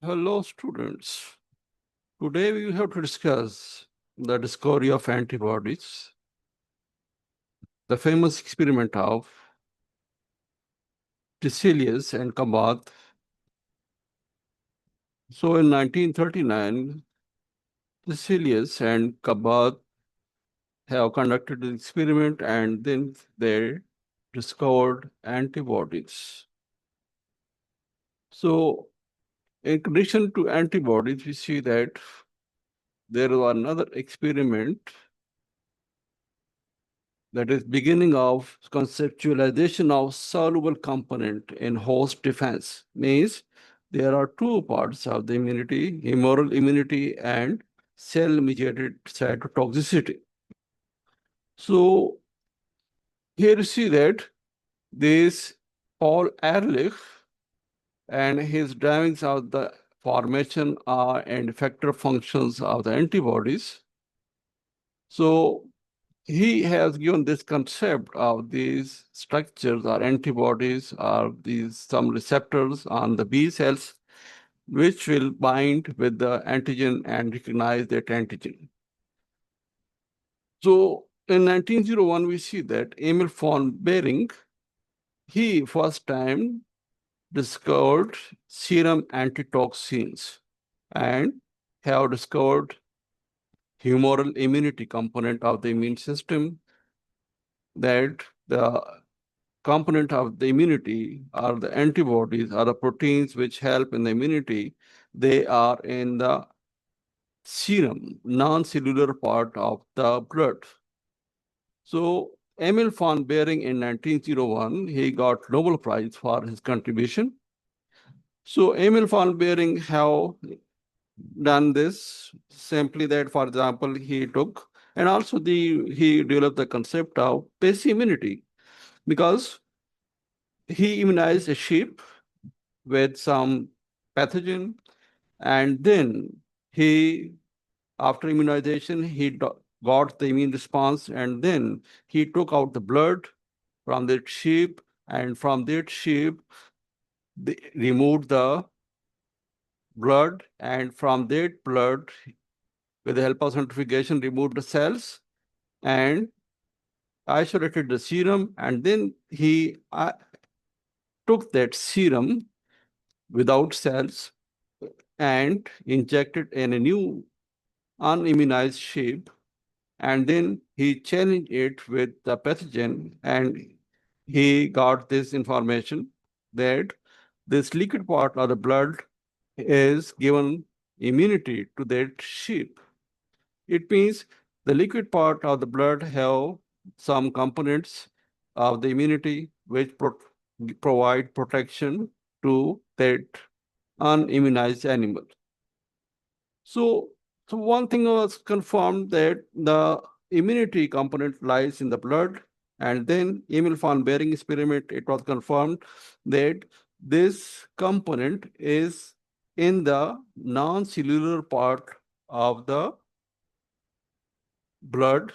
Hello, students. Today we have to discuss the discovery of antibodies, the famous experiment of Tiselius and Kabat. So in 1939, Tiselius and Kabat have conducted an experiment and then they discovered antibodies. So in addition to antibodies, we see that there was another experiment, that is beginning of conceptualization of soluble component in host defense. Means there are two parts of the immunity, humoral immunity and cell-mediated cytotoxicity. So here you see that this Paul Ehrlich and his drawings of the formation and effector functions of the antibodies. So he has given this concept of these structures or antibodies or these some receptors on the B cells, which will bind with the antigen and recognize that antigen. So in 1901, we see that Emil von Behring, he first time discovered serum antitoxins and have discovered humoral immunity component of the immune system, that the component of the immunity are the antibodies are the proteins which help in the immunity. They are in the serum, non-cellular part of the blood. So Emil von Behring in 1901, he got Nobel Prize for his contribution. So Emil von Behring have done this simply that, for example, he took, and also he developed the concept of passive immunity, because he immunized a sheep with some pathogen, and then he, after immunization, he got the immune response, and then he took out the blood from that sheep, and from that sheep, they removed the blood, and from that blood, with the help of centrifugation, removed the cells and isolated the serum, and then he took that serum without cells and injected in a new unimmunized sheep, and then he challenged it with the pathogen, and he got this information that this liquid part of the blood is given immunity to that sheep. It means the liquid part of the blood have some components of the immunity which provide protection to that unimmunized animal. So one thing was confirmed, that the immunity component lies in the blood, and then Emil von Behring experiment, it was confirmed that this component is in the non-cellular part of the blood,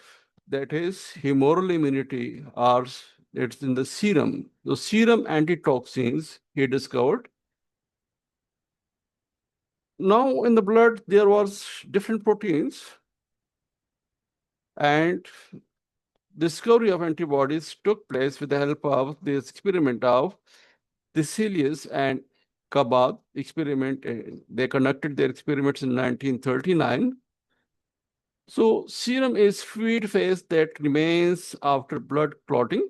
that is humoral immunity, or it's in the serum. The serum antitoxins he discovered. Now in the blood there was different proteins, and discovery of antibodies took place with the help of this experiment of Tiselius and Kabat experiment. They conducted their experiments in 1939. So serum is fluid phase that remains after blood clotting.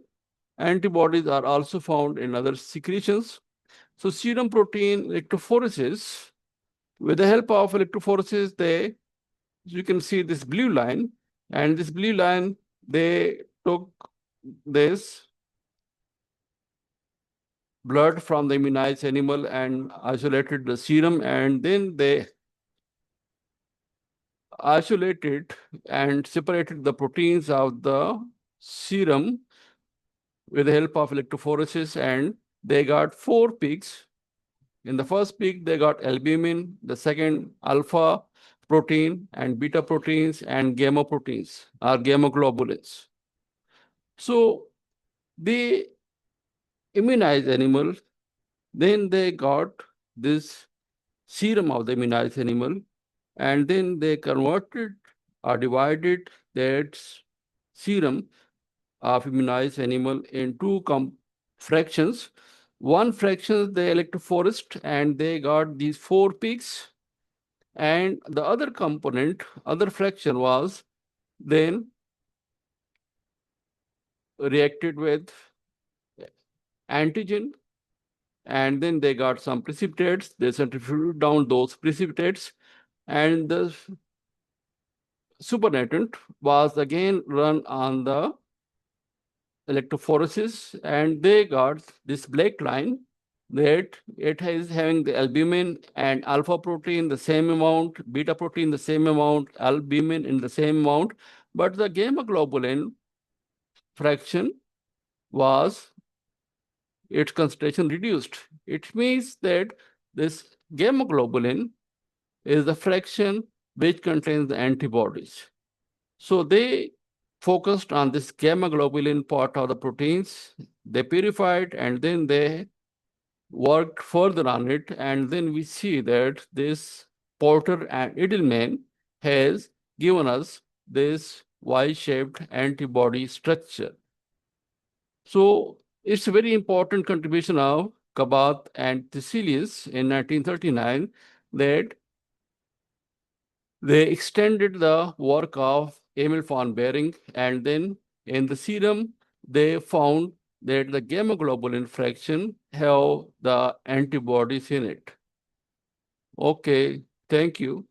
Antibodies are also found in other secretions. So serum protein electrophoresis, with the help of electrophoresis, you can see this blue line, and this blue line, they took this blood from the immunized animal and isolated the serum, and then they isolated and separated the proteins of the serum with the help of electrophoresis, and they got 4 peaks. In the first peak, they got albumin, the second alpha protein and beta proteins and gamma proteins or gamma globulins. So they immunized animal, then they got this serum of the immunized animal, and then they converted or divided that serum of immunized animal in two fractions. One fraction they electrophorest and they got these four peaks, and the other component, other fraction was then reacted with antigen, and then they got some precipitates. They centrifuged down those precipitates, and the supernatant was again run on the electrophoresis, and they got this black line that it is having the albumin and alpha protein the same amount, beta protein the same amount, albumin in the same amount, but the gamma globulin fraction was its concentration reduced. It means that this gamma globulin is the fraction which contains the antibodies. So they focused on this gamma globulin part of the proteins. They purified and then they worked further on it. And then we see that this Porter and Edelman has given us this Y-shaped antibody structure. So it's a very important contribution of Kabat and Theselius in 1939 that they extended the work of Emil von Behring, and then in the serum, they found that the gamma globulin fraction have the antibodies in it. Okay, thank you.